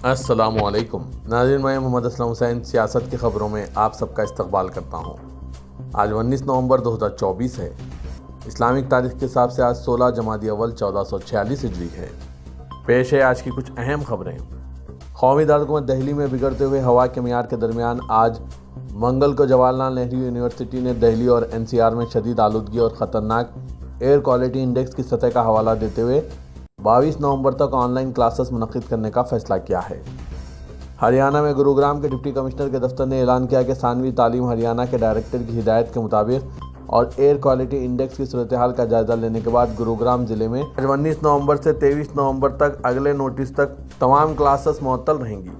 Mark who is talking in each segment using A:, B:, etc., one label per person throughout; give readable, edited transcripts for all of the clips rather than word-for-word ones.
A: السلام علیکم ناظرین، میں محمد اسلم حسین سیاست کی خبروں میں آپ سب کا استقبال کرتا ہوں۔ آج 19 نومبر 2024 ہے۔ اسلامک تاریخ کے حساب سے آج 16 جمادی اول 1446 ہجری ہے۔ پیش ہے آج کی کچھ اہم خبریں۔ قومی دارالحکومت دہلی میں بگڑتے ہوئے ہوا کے معیار کے درمیان آج منگل کو جواہر لال نہرو یونیورسٹی نے دہلی اور NCR میں شدید آلودگی اور خطرناک ایئر کوالٹی انڈیکس کی سطح کا حوالہ دیتے ہوئے 22 نومبر تک آن لائن کلاسز منعقد کرنے کا فیصلہ کیا ہے۔ ہریانہ میں گروگرام کے ڈپٹی کمشنر کے دفتر نے اعلان کیا کہ ثانوی تعلیم ہریانہ کے ڈائریکٹر کی ہدایت کے مطابق اور ایئر کوالٹی انڈیکس کی صورتحال کا جائزہ لینے کے بعد گروگرام ضلع میں 19 نومبر سے 23 نومبر تک اگلے نوٹس تک تمام کلاسز معطل رہیں گی۔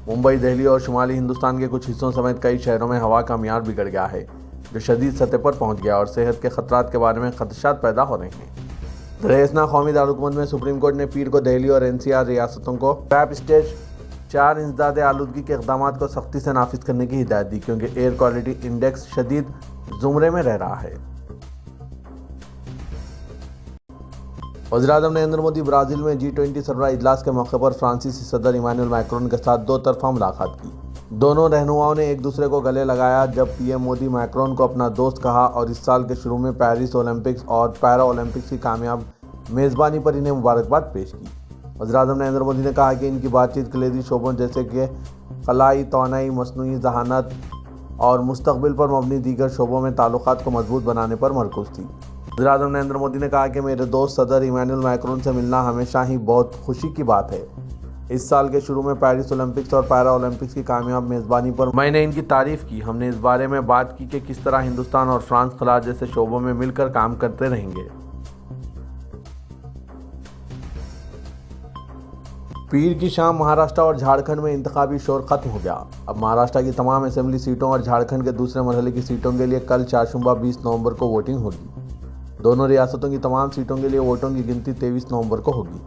A: ممبئی، دہلی اور شمالی ہندوستان کے کچھ حصوں سمیت کئی شہروں میں ہوا کا معیار بگڑ گیا ہے، جو شدید سطح پر پہنچ گیا اور صحت کے خطرات کے بارے میں خدشات پیدا ہو رہے ہیں۔ درسنا قومی دارالحکومت میں سپریم کورٹ نے پیر کو دہلی اور NCR ریاستوں کو ٹیپ اسٹیج 4 انسداد آلودگی کے اقدامات کو سختی سے نافذ کرنے کی ہدایت دی، کیونکہ ایئر کوالٹی انڈیکس شدید زمرے میں رہ رہا ہے۔ وزیراعظم نریندر مودی برازیل میں G20 سربراہ اجلاس کے موقع پر فرانسیسی صدر ایمانوئل میکرون کے ساتھ دو طرفہ ملاقات کی۔ دونوں رہنماؤں نے ایک دوسرے کو گلے لگایا جب PM مودی میکرون کو اپنا دوست کہا اور اس سال کے شروع میں پیرس اولمپکس اور پیرا اولمپکس کی کامیاب میزبانی پر انہیں مبارکباد پیش کی۔ وزیراعظم نریندر مودی نے کہا کہ ان کی بات چیت کلیدی شعبوں جیسے کہ خلائی توانائی، مصنوعی ذہانت اور مستقبل پر مبنی دیگر شعبوں میں تعلقات کو مضبوط بنانے پر مرکوز تھی۔ وزیراعظم نریندر مودی نے کہا کہ میرے دوست صدر ایمانوئل میکرون سے ملنا ہمیشہ ہی بہت خوشی کی بات ہے۔ اس سال کے شروع میں پیرس اولمپکس اور پیرا اولمپکس کی کامیاب میزبانی پر میں نے ان کی تعریف کی۔ ہم نے اس بارے میں بات کی کہ کس طرح ہندوستان اور فرانس خلا جیسے شعبوں میں مل کر کام کرتے رہیں گے۔ پیر کی شام مہاراشٹر اور جھارکھنڈ میں انتخابی شور ختم ہو گیا۔ اب مہاراشٹر کی تمام اسمبلی سیٹوں اور جھارکھنڈ کے دوسرے مرحلے کی سیٹوں کے لیے کل چہارشنبہ 20 نومبر کو ووٹنگ ہوگی۔ دونوں ریاستوں کی تمام سیٹوں کے لیے ووٹوں کی گنتی 23 نومبر کو ہوگی۔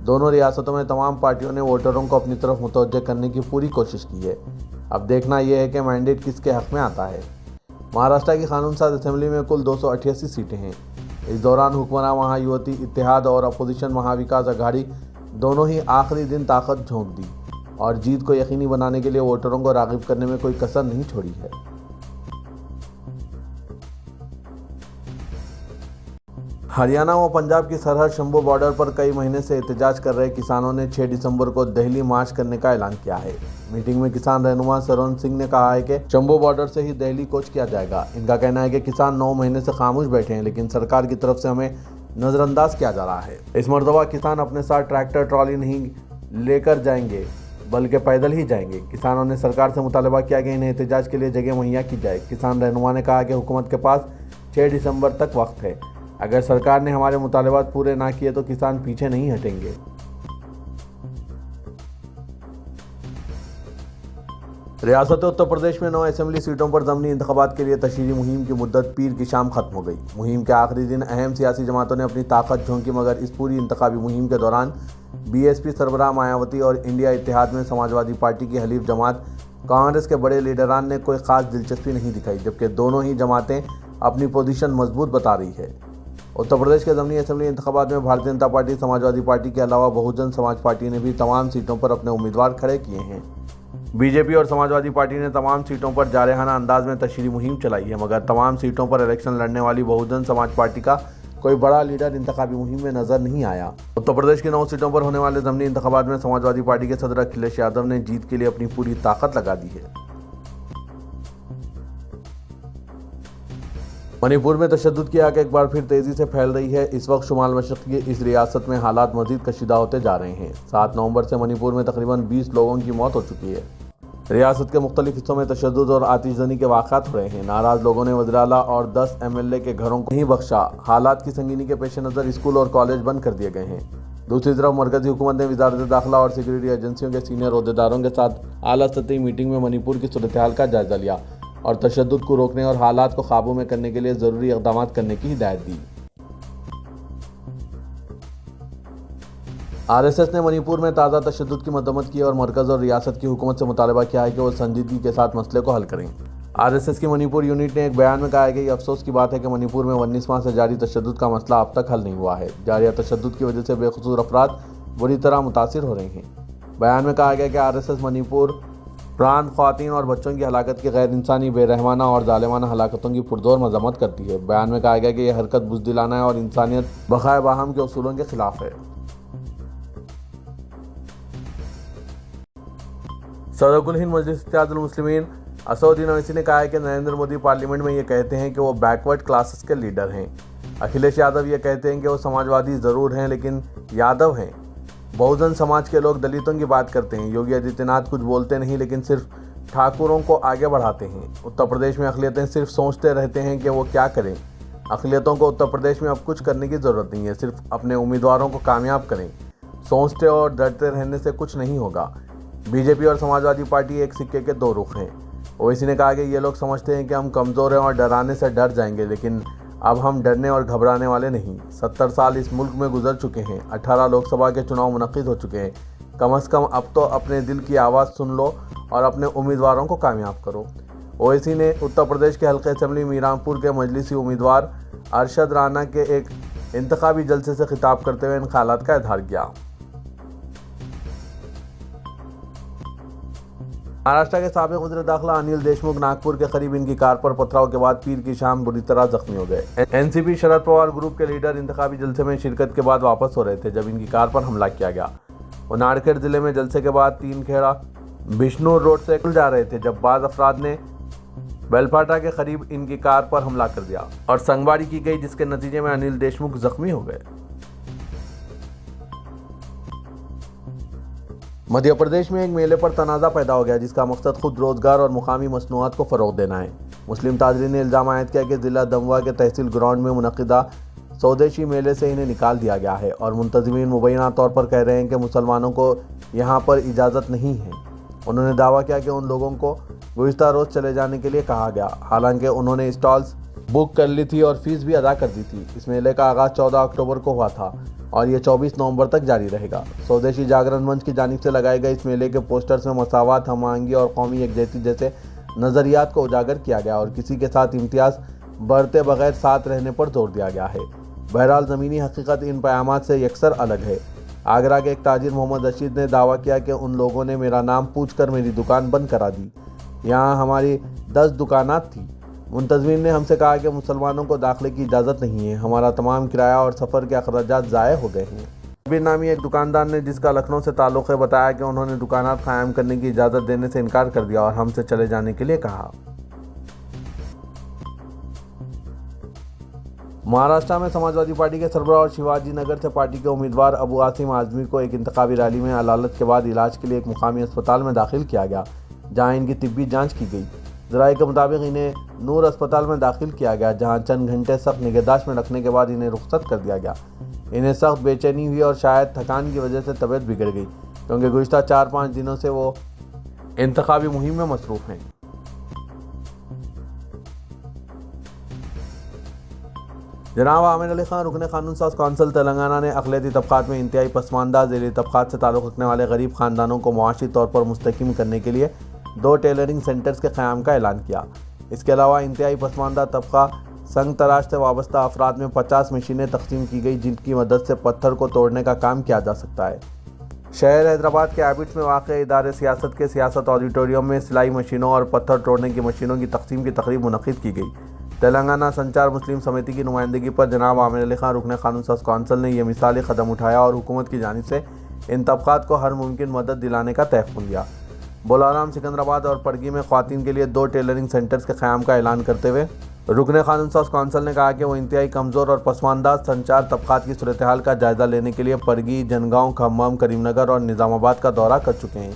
A: دونوں ریاستوں میں تمام پارٹیوں نے ووٹروں کو اپنی طرف متوجہ کرنے کی پوری کوشش کی ہے۔ اب دیکھنا یہ ہے کہ مینڈیٹ کس کے حق میں آتا ہے۔ مہاراشٹر کی قانون ساز اسمبلی میں کل 288 سیٹیں ہیں۔ اس دوران حکمراں مہا یوتی اتحاد اور اپوزیشن مہا وکاس اگھاڑی دونوں ہی آخری دن طاقت جھونک دی اور جیت کو یقینی بنانے کے لیے ووٹروں کو راغب کرنے میں کوئی کسر نہیں چھوڑی ہے۔ ہریانہ و پنجاب کی سرحد شمبھو بارڈر پر کئی مہینے سے احتجاج کر رہے کسانوں نے 6 دسمبر کو دہلی مارچ کرنے کا اعلان کیا ہے۔ میٹنگ میں کسان رہنما سرون سنگھ نے کہا ہے کہ شمبھو بارڈر سے ہی دہلی کوچ کیا جائے گا۔ ان کا کہنا ہے کہ کسان 9 مہینے سے خاموش بیٹھے ہیں، لیکن سرکار کی طرف سے ہمیں نظر انداز کیا جا رہا ہے۔ اس مرتبہ کسان اپنے ساتھ ٹریکٹر ٹرالی نہیں لے کر جائیں گے بلکہ پیدل ہی جائیں گے۔ کسانوں نے سرکار سے مطالبہ کیا کہ انہیں احتجاج کے لیے جگہ مہیا کی جائے۔ کسان رہنما نے کہا کہ حکومت کے پاس 6 دسمبر تک وقت ہے۔ اگر سرکار نے ہمارے مطالبات پورے نہ کیے تو کسان پیچھے نہیں ہٹیں گے۔ ریاست اتر پردیش میں 9 اسمبلی سیٹوں پر ضمنی انتخابات کے لیے تشہیری مہم کی مدت پیر کی شام ختم ہو گئی۔ مہم کے آخری دن اہم سیاسی جماعتوں نے اپنی طاقت جھونکی، مگر اس پوری انتخابی مہم کے دوران BSP سربراہ مایاوتی اور انڈیا اتحاد میں سماجوادی پارٹی کی حلیف جماعت کانگریس کے بڑے لیڈران نے کوئی خاص دلچسپی نہیں دکھائی، جبکہ دونوں ہی جماعتیں اپنی پوزیشن مضبوط بتا رہی ہے۔ اتر پردیش کے ضمنی اسمبلی انتخابات میں بھارتیہ جنتا پارٹی، سماجوادی پارٹی کے علاوہ بہوجن سماج پارٹی نے بھی تمام سیٹوں پر اپنے امیدوار کھڑے کیے ہیں۔ BJP اور سماجوادی پارٹی نے تمام سیٹوں پر جارحانہ انداز میں تشہیری مہم چلائی ہے، مگر تمام سیٹوں پر الیکشن لڑنے والی بہوجن سماج پارٹی کا کوئی بڑا لیڈر انتخابی مہم میں نظر نہیں آیا۔ اتر پردیش کی 9 سیٹوں پر ہونے والے ضمنی انتخابات میں سماجوادی پارٹی کے صدر اکھلیش یادو نے جیت کے لیے اپنی پوری طاقت لگا دی ہے۔ منی پور میں تشدد کی آگ ایک بار پھر تیزی سے پھیل رہی ہے۔ اس وقت شمال مشرق کی اس ریاست میں حالات مزید کشیدہ ہوتے جا رہے ہیں۔ 7 نومبر سے منی پور میں تقریباً 20 لوگوں کی موت ہو چکی ہے۔ ریاست کے مختلف حصوں میں تشدد اور آتش زنی کے واقعات ہو رہے ہیں۔ ناراض لوگوں نے وزیر اعلیٰ اور 10 MLA کے گھروں کو نہیں بخشا۔ حالات کی سنگینی کے پیش نظر اسکول اور کالج بند کر دیے گئے ہیں۔ دوسری طرف مرکزی حکومت نے وزارت داخلہ اور سیکورٹی ایجنسیوں کے سینئر عہدیداروں کے ساتھ اعلیٰ سطحی میٹنگ میں منی پور کی صورتحال کا جائزہ لیا اور تشدد کو روکنے اور حالات کو قابو میں کرنے کے لیے ضروری اقدامات کرنے کی ہدایت دی۔ RSS نے منی پور میں تازہ تشدد کی مذمت کی اور مرکز اور ریاست کی حکومت سے مطالبہ کیا ہے کہ وہ سنجیدگی کے ساتھ مسئلے کو حل کریں۔ RSS کی منی پور یونٹ نے ایک بیان میں کہا ہے کہ یہ افسوس کی بات ہے کہ منی پور میں 19 ماہ سے جاری تشدد کا مسئلہ اب تک حل نہیں ہوا ہے۔ جاری تشدد کی وجہ سے بے قصور افراد بری طرح متاثر ہو رہے ہیں۔ بیان میں کہا گیا کہ RSS منی پور پرانت خواتین اور بچوں کی ہلاکت کی غیر انسانی، بے رحمانہ اور ظالمانہ ہلاکتوں کی پرزور مذمت کرتی ہے۔ بیان میں کہا گیا کہ یہ حرکت بزدلانہ ہے اور انسانیت بقائے باہم کے اصولوں کے خلاف ہے۔ صدر کل ہند مجلس اتحاد المسلمین اسد الدین اویسی نے کہا ہے کہ نریندر مودی پارلیمنٹ میں یہ کہتے ہیں کہ وہ بیک ورڈ کلاسز کے لیڈر ہیں۔ اکھلیش یادو یہ کہتے ہیں کہ وہ سماجوادی ضرور ہیں لیکن یادو ہیں۔ بہوجن سماج کے لوگ دلتوں کی بات کرتے ہیں۔ یوگی آدتیہ ناتھ کچھ بولتے نہیں لیکن صرف ٹھاکروں کو آگے بڑھاتے ہیں۔ اتر پردیش میں اقلیتیں صرف سوچتے رہتے ہیں کہ وہ کیا کریں۔ اقلیتوں کو اتر پردیش میں اب کچھ کرنے کی ضرورت نہیں ہے، صرف اپنے امیدواروں کو کامیاب کریں۔ سوچتے اور ڈرتے رہنے سے کچھ نہیں ہوگا۔ BJP اور سماجوادی پارٹی ایک سکے کے دو رخ ہیں۔ اویسی نے کہا کہ یہ لوگ سمجھتے ہیں کہ ہم کمزور ہیں اور ڈرانے سے ڈر جائیں گے، لیکن اب ہم ڈرنے اور گھبرانے والے نہیں۔ 70 سال اس ملک میں گزر چکے ہیں، 18 لوک سبھا کے چناؤ منعقد ہو چکے ہیں۔ کم از کم اب تو اپنے دل کی آواز سن لو اور اپنے امیدواروں کو کامیاب کرو۔ اویسی نے اتر پردیش کے حلقہ اسمبلی میرانپور کے مجلسی امیدوار ارشد رانا کے ایک انتخابی جلسے سے خطاب کرتے ہوئے ان خیالات کا اظہار کیا۔ مہاراشٹر کے سابق وزیر داخلہ انل دیشمکھ ناگپور کے قریب ان کی کار پر پتھراؤ کے بعد پیر کی شام بری طرح زخمی ہو گئے۔ NCP شرد پوار گروپ کے لیڈر انتخابی جلسے میں شرکت کے بعد واپس ہو رہے تھے جب ان کی کار پر حملہ کیا گیا۔ وہ ناڑکھیڑ ضلع میں جلسے کے بعد تین کھیڑا بشنور روڈ سے جا رہے تھے جب بعض افراد نے بیلپاٹا کے قریب ان کی کار پر حملہ کر دیا اور سنگباری کی گئی، جس کے نتیجے میں انل دیشمکھ زخمی ہو گئے۔ مدھیہ پردیش میں ایک میلے پر تنازع پیدا ہو گیا جس کا مقصد خود روزگار اور مقامی مصنوعات کو فروغ دینا ہے۔ مسلم تاجرین نے الزام عائد کیا کہ ضلع دموا کے تحصیل گراؤنڈ میں منعقدہ سودیشی میلے سے انہیں نکال دیا گیا ہے اور منتظمین مبینہ طور پر کہہ رہے ہیں کہ مسلمانوں کو یہاں پر اجازت نہیں ہے۔ انہوں نے دعویٰ کیا کہ ان لوگوں کو گزشتہ روز چلے جانے کے لیے کہا گیا، حالانکہ انہوں نے اسٹالز بک کر لی تھی اور فیس بھی ادا کر دی تھی۔ اس میلے کا آغاز 14 اکتوبر کو ہوا تھا اور یہ 24 نومبر تک جاری رہے گا۔ سودیشی جاگرن منچ کی جانب سے لگائے گئے اس میلے کے پوسٹرز میں مساوات، ہم آہنگی اور قومی یکجہتی جیسے نظریات کو اجاگر کیا گیا اور کسی کے ساتھ امتیاز برتے بغیر ساتھ رہنے پر زور دیا گیا ہے۔ بہرحال زمینی حقیقت ان پیامات سے یکسر الگ ہے۔ آگرہ کے ایک تاجر محمد رشید نے دعویٰ کیا کہ ان لوگوں نے میرا نام پوچھ کر میری دکان بند کرا دی۔ یہاں ہماری 10 دکانات تھیں۔ منتظمین نے ہم سے کہا کہ مسلمانوں کو داخلے کی اجازت نہیں ہے، ہمارا تمام کرایہ اور سفر کے اخراجات ضائع ہو گئے ہیں۔ شبیر نامی ایک دکاندار نے، جس کا لکھنؤ سے تعلق ہے، بتایا کہ انہوں نے دکانات قائم کرنے کی اجازت دینے سے انکار کر دیا اور ہم سے چلے جانے کے لیے کہا۔ مہاراشٹر میں سماجوادی پارٹی کے سربراہ اور شیواجی نگر سے پارٹی کے امیدوار ابو عاصم اعظمی کو ایک انتخابی ریلی میں علالت کے بعد علاج کے لیے ایک مقامی اسپتال میں داخل کیا گیا جہاں ان کی طبی جانچ کی گئی۔ ذرائع کے مطابق انہیں نور اسپتال میں داخل کیا گیا جہاں چند گھنٹے سخت نگہداشت میں رکھنے کے بعد انہیں رخصت کر دیا گیا۔ انہیں سخت بے چینی ہوئی اور شاید تھکان کی وجہ سے طبیعت بگڑ گئی کیونکہ گزشتہ 4-5 دنوں سے وہ انتخابی مہم میں مصروف ہیں۔ جناب عامر علی خان رکن قانون ساز کونسل تلنگانہ نے اقلیتی طبقات میں انتہائی پسماندہ ذیلی طبقات سے تعلق رکھنے والے غریب خاندانوں کو معاشی طور پر مستحکم کرنے کے لیے 2 ٹیلرنگ سینٹرز کے قیام کا اعلان کیا۔ اس کے علاوہ انتہائی پسماندہ طبقہ سنگ تراش سے وابستہ افراد میں 50 مشینیں تقسیم کی گئی جن کی مدد سے پتھر کو توڑنے کا کام کیا جا سکتا ہے۔ شہر حیدرآباد کے ایبٹس میں واقع ادارے سیاست کے سیاست آڈیٹوریم میں سلائی مشینوں اور پتھر توڑنے کی مشینوں کی تقسیم کی تقریب منعقد کی گئی۔ تلنگانہ سنچار مسلم سمیتی کی نمائندگی پر جناب عامر علی خان رکن قانون ساز کونسل نے یہ مثالی قدم اٹھایا اور حکومت کی جانب سے ان طبقات کو ہر ممکن مدد دلانے کا تیقن دیا۔ بولارام، سکندرآباد اور پرگی میں خواتین کے لیے 2 ٹیلرنگ سینٹرز کے قیام کا اعلان کرتے ہوئے رکن قانون ساز کونسل نے کہا کہ وہ انتہائی کمزور اور پسماندہ سنچار طبقات کی صورتحال کا جائزہ لینے کے لیے پرگی، جنگاؤں، کھمم، کریم نگر اور نظام آباد کا دورہ کر چکے ہیں۔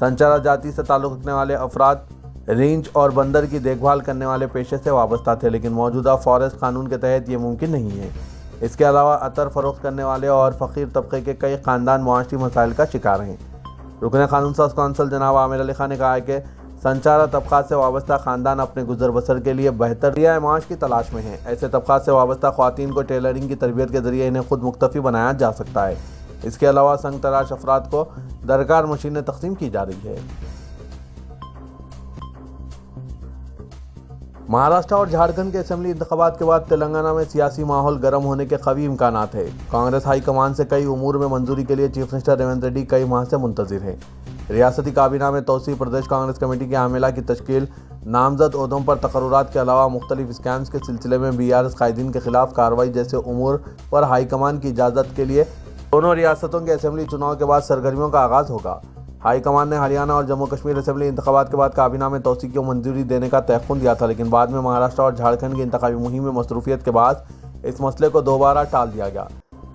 A: سنچار جاتی سے تعلق رکھنے والے افراد رینچ اور بندر کی دیکھ بھال کرنے والے پیشے سے وابستہ تھے لیکن موجودہ فارسٹ قانون کے تحت یہ ممکن نہیں ہے۔ اس کے علاوہ عطر فروخت کرنے والے اور فقیر طبقے کے کئی خاندان معاشی مسائل کا شکار ہیں۔ رکن قانون ساز کونسل جناب عامر علی خان نے کہا ہے کہ سنچارہ طبقات سے وابستہ خاندان اپنے گزر بسر کے لیے بہتر ذریعہ معاش کی تلاش میں ہیں۔ ایسے طبقات سے وابستہ خواتین کو ٹیلرنگ کی تربیت کے ذریعے انہیں خود مکتفی بنایا جا سکتا ہے۔ اس کے علاوہ سنگ تراش افراد کو درکار مشینیں تقسیم کی جا رہی ہے۔ مہاراشٹر اور جھارکھنڈ کے اسمبلی انتخابات کے بعد تلنگانہ میں سیاسی ماحول گرم ہونے کے قوی امکانات ہیں۔ کانگریس ہائی کمان سے کئی امور میں منظوری کے لیے چیف منسٹر ریونت ریڈی کئی ماہ سے منتظر ہیں۔ ریاستی کابینہ میں توسیع، پردیش کانگریس کمیٹی کے عاملہ کی تشکیل، نامزد عہدوں پر تقررات کے علاوہ مختلف اسکیمز کے سلسلے میں BRS قائدین کے خلاف کارروائی جیسے امور پر ہائی کمان کی اجازت کے لیے دونوں ریاستوں کے اسمبلی چناؤ کے بعد سرگرمیوں کا آغاز ہوگا۔ ہائی کمان نے ہریانہ اور جموں کشمیر اسمبلی انتخابات کے بعد کابینہ میں توسیع کو منظوری دینے کا تیقن دیا تھا، لیکن بعد میں مہاراشٹر اور جھارکھنڈ کی انتخابی مہم میں مصروفیت کے بعد اس مسئلے کو دوبارہ ٹال دیا گیا۔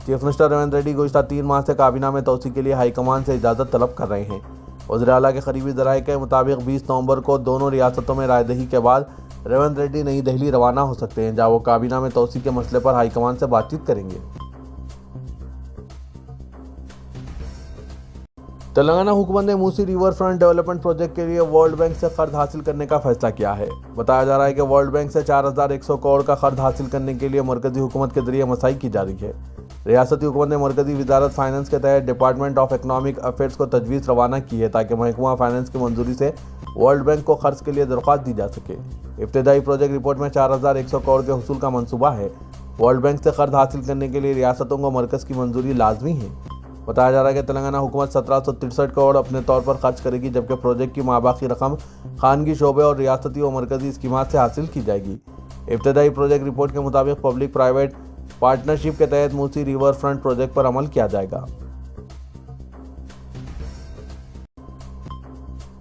A: چیف منسٹر ریونت ریڈی گزشتہ 3 ماہ سے کابینہ میں توسیع کے لیے ہائی کمان سے اجازت طلب کر رہے ہیں۔ وزیر اعلیٰ کے قریبی ذرائع کے مطابق 20 نومبر کو دونوں ریاستوں میں رائے دہی کے بعد ریونت ریڈی نئی دہلی روانہ ہو سکتے ہیں، جہاں وہ کابینہ میں توسیع کے مسئلے پر ہائی کمان سے بات چیت کریں گے۔ تلنگانہ حکومت نے موسی ریور فرنٹ ڈیولپمنٹ پروجیکٹ کے لیے ورلڈ بینک سے قرض حاصل کرنے کا فیصلہ کیا ہے۔ بتایا جا رہا ہے کہ ورلڈ بینک سے 4100 کروڑ کا قرض حاصل کرنے کے لیے مرکزی حکومت کے ذریعے مساعی کی جا رہی ہے۔ ریاستی حکومت نے مرکزی وزارت فائنانس کے تحت ڈپارٹمنٹ آف اکنامک افیئرز کو تجویز روانہ کی ہے تاکہ محکمہ فائنانس کی منظوری سے ورلڈ بینک کو قرض کے لیے درخواست دی جا سکے۔ ابتدائی پروجیکٹ رپورٹ میں 4100 کروڑ کے حصول کا منصوبہ ہے۔ ورلڈ بینک سے قرض حاصل کرنے کے لیے ریاستوں کو مرکز کی منظوری لازمی ہے۔ بتایا جا رہا ہے کہ تلنگانہ حکومت 1763 کروڑ اپنے طور پر خرچ کرے گی، جبکہ پروجیکٹ کی ماباقی رقم خانگی شعبے اور ریاستی و مرکزی اسکیمات سے حاصل کی جائے گی۔ ابتدائی پروجیکٹ رپورٹ کے مطابق پبلک پرائیویٹ پارٹنرشپ کے تحت موسی ریور فرنٹ پروجیکٹ پر عمل کیا جائے گا۔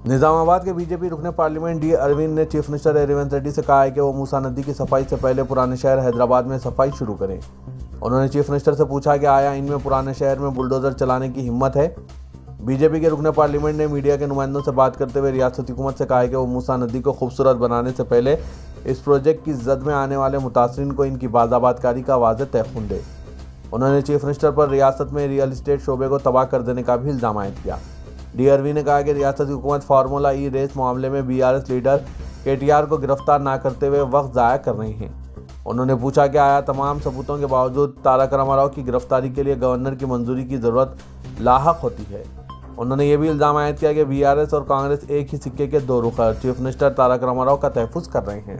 A: نظام آباد کے BJP رکن پارلیمنٹ D اروند نے چیف منسٹر ریونت ریڈی سے کہا ہے کہ وہ موسیٰ ندی کی صفائی سے پہلے پرانے شہر حیدرآباد میں صفائی شروع کریں۔ انہوں نے چیف منسٹر سے پوچھا کہ آیا ان میں پرانے شہر میں بلڈوزر چلانے کی ہمت ہے۔ BJP کے رکن پارلیمنٹ نے میڈیا کے نمائندوں سے بات کرتے ہوئے ریاستی حکومت سے کہا ہے کہ وہ موسیٰ ندی کو خوبصورت بنانے سے پہلے اس پروجیکٹ کی زد میں آنے والے متاثرین کو ان کی بازآباد کاری کا واضح تیقن دے۔ انہوں نے چیف منسٹر پر ریاست میں ریئل اسٹیٹ شعبے کو تباہ کر دینے کا بھی الزام عائد کیا۔ D اروند نے کہا کہ ریاستی حکومت فارمولا ای ریس معاملے میں BRS لیڈر KTR کو گرفتار نہ کرتے ہوئے وقت ضائع کر رہے ہیں۔ انہوں نے پوچھا کہ آیا تمام ثبوتوں کے باوجود تارک راما راؤ کی گرفتاری کے لیے گورنر کی منظوری کی ضرورت لاحق ہوتی ہے۔ انہوں نے یہ بھی الزام عائد کیا کہ BRS اور کانگریس ایک ہی سکے کے دو رخ ہیں اور چیف منسٹر تارک راما راؤ کا تحفظ کر رہے ہیں۔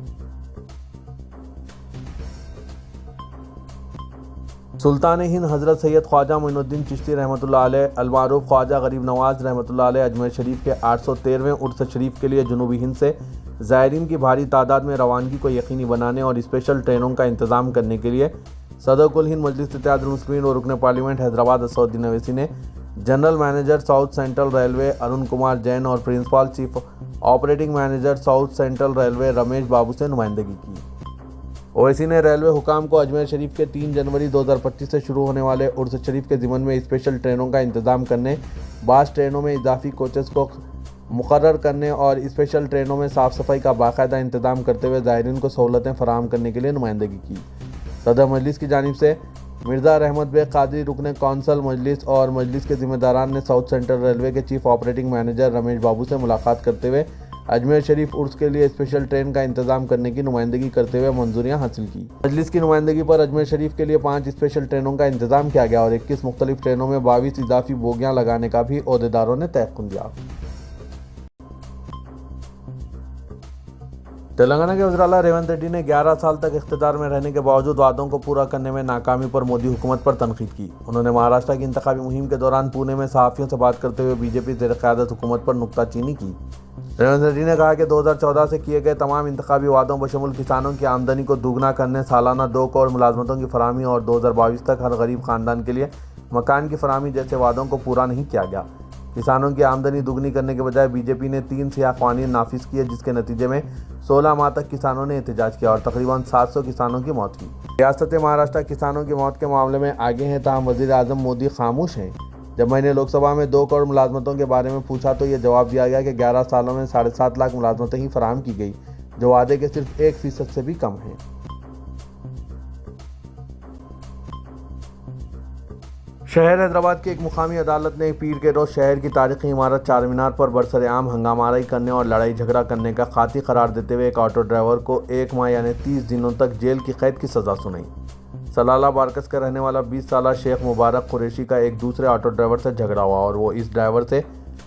A: سلطان ہند حضرت سید خواجہ معین الدین چشتی رحمۃ اللہ علیہ المعروف خواجہ غریب نواز رحمۃ اللہ علیہ اجمیر شریف کے 813ویں عرس شریف کے لیے جنوبی ہند سے زائرین کی بھاری تعداد میں روانگی کو یقینی بنانے اور اسپیشل ٹرینوں کا انتظام کرنے کے لیے صدر کل ہند مجلس اتحاد المسلمین اور رکن پارلیمنٹ حیدرآباد اسد الدین اویسی نے general manager south central railway Arun Kumar Jain اور principal chief operating manager south central railway Ramesh Babu سے نمائندگی کی۔ اویسی نے ریلوے حکام کو اجمیر شریف کے 3 جنوری 2025 سے شروع ہونے والے عرس شریف کے ضمن میں اسپیشل ٹرینوں کا انتظام کرنے، بعض ٹرینوں میں اضافی کوچز کو مقرر کرنے اور اسپیشل ٹرینوں میں صاف صفائی کا باقاعدہ انتظام کرتے ہوئے زائرین کو سہولتیں فراہم کرنے کے لیے نمائندگی کی۔ صدر مجلس کی جانب سے مرزا رحمت بیگ قادری رکن کونسل مجلس اور مجلس کے ذمہ داران نے ساؤتھ سینٹرل ریلوے کے chief operating manager Ramesh Babu سے ملاقات کرتے ہوئے اجمیر شریف عرس کے لیے اسپیشل ٹرین کا انتظام کرنے کی نمائندگی کرتے ہوئے منظوریاں حاصل کی۔ مجلس کی نمائندگی پر اجمیر شریف کے لیے 5 اسپیشل ٹرینوں کا انتظام کیا گیا اور 21 مختلف ٹرینوں میں 22 اضافی بوگیاں لگانے کا بھی عہدیداروں نے تیقن دیا۔ تلنگانہ کے وزیر اعلیٰ ریونت ریڈی نے 11 سال تک اقتدار میں رہنے کے باوجود وعدوں کو پورا کرنے میں ناکامی پر مودی حکومت پر تنقید کی۔ انہوں نے مہاراشٹر کی انتخابی مہم کے دوران پونے میں صحافیوں سے بات کرتے ہوئے BJP زیر قیادت حکومت پر نکتہ چینی کی۔ ریونت ریڈی نے کہا کہ 2014 سے کیے گئے تمام انتخابی وعدوں بشمول کسانوں کی آمدنی کو دوگنا کرنے، سالانہ 2 کروڑ ملازمتوں کی فراہمی اور 2022 تک ہر غریب خاندان کے لیے مکان کی فراہمی جیسے وعدوں کو پورا نہیں کیا گیا۔ کسانوں کی آمدنی دوگنی کرنے کے بجائے BJP نے 3 سیاہ قوانین نافذ کیے، جس کے نتیجے میں 16 ماہ تک کسانوں نے احتجاج کیا اور تقریباً 700 کسانوں کی موت ہوئی۔ ریاست مہاراشٹر کسانوں کی موت کے معاملے میں آگے ہیں، تاہم وزیر اعظم مودی خاموش ہیں۔ جب میں نے لوک سبھا میں 2 کروڑ ملازمتوں کے بارے میں پوچھا تو یہ جواب دیا گیا کہ 11 سالوں میں 7.5 لاکھ ملازمتیں ہی فراہم کی گئی، جو وعدے کے صرف 1% سے بھی کم ہیں۔ شہر حیدرآباد کی ایک مقامی عدالت نے پیر کے روز شہر کی تاریخی عمارت چار مینار پر برسر عام ہنگامہ آرائی کرنے اور لڑائی جھگڑا کرنے کا قاطعی قرار دیتے ہوئے ایک آٹو ڈرائیور کو 1 ماہ یعنی 30 دنوں تک جیل کی قید کی سزا سنائی۔ سلالہ بارکس کا رہنے والا 20 سالہ شیخ مبارک قریشی کا ایک دوسرے آٹو ڈرائیور سے جھگڑا ہوا اور وہ اس ڈرائیور سے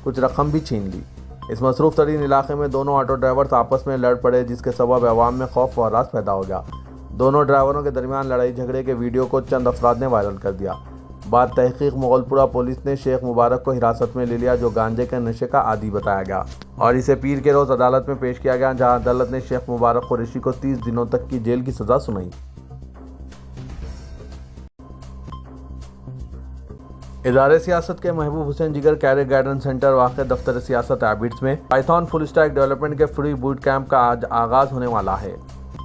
A: کچھ رقم بھی چھین لی۔ اس مصروف ترین علاقے میں دونوں آٹو ڈرائیورز آپس میں لڑ پڑے، جس کے سبب عوام میں خوف و ہراس پیدا ہو گیا۔ دونوں ڈرائیوروں کے درمیان لڑائی جھگڑے کے ویڈیو کو چند افراد نے وائرل کر دیا۔ بعد تحقیق مغل پورہ پولیس نے شیخ مبارک کو حراست میں لے لیا، جو گانجے کے نشے کا عادی بتایا گیا، اور اسے پیر کے روز عدالت میں پیش کیا گیا، جہاں عدالت نے شیخ مبارک قریشی کو 30 دنوں تک کی جیل کی سزا سنائی۔ ادارے سیاست کے محبوب حسین جگر کیریئر گائیڈنس سینٹر واقع دفتر سیاست ایبٹس میں پائتھون فل اسٹیک ڈیولپمنٹ کے فری بوٹ کیمپ کا آج آغاز ہونے والا ہے،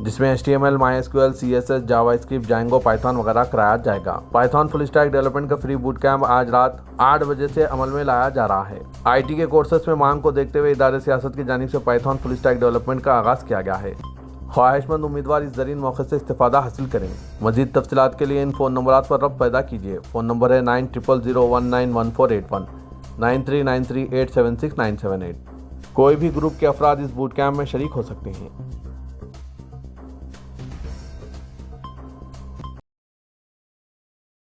A: جس میں HTML، MySQL، CSS، جاوا اسکرپٹ، جینگو، پائتھون وغیرہ کرایا جائے گا۔ پائتھون فل اسٹیک ڈیولپمنٹ کا فری بوٹ کیمپ آج رات 8 بجے سے عمل میں لایا جا رہا ہے۔ IT کے کورسز میں مانگ کو دیکھتے ہوئے ادارے سیاست کی جانب سے پائتھون فل اسٹیک ڈیولپمنٹ کا آغاز کیا گیا ہے۔ خواہش مند امیدوار اس زرین موقع سے استفادہ حاصل کریں۔ مزید تفصیلات کے لیے ان فون نمبرات پر رابطہ پیدا کیجیے۔ فون نمبر ہے 9000191481 9393876978۔ کوئی بھی گروپ کے افراد اس بوٹ کیمپ میں شریک ہو سکتے ہیں۔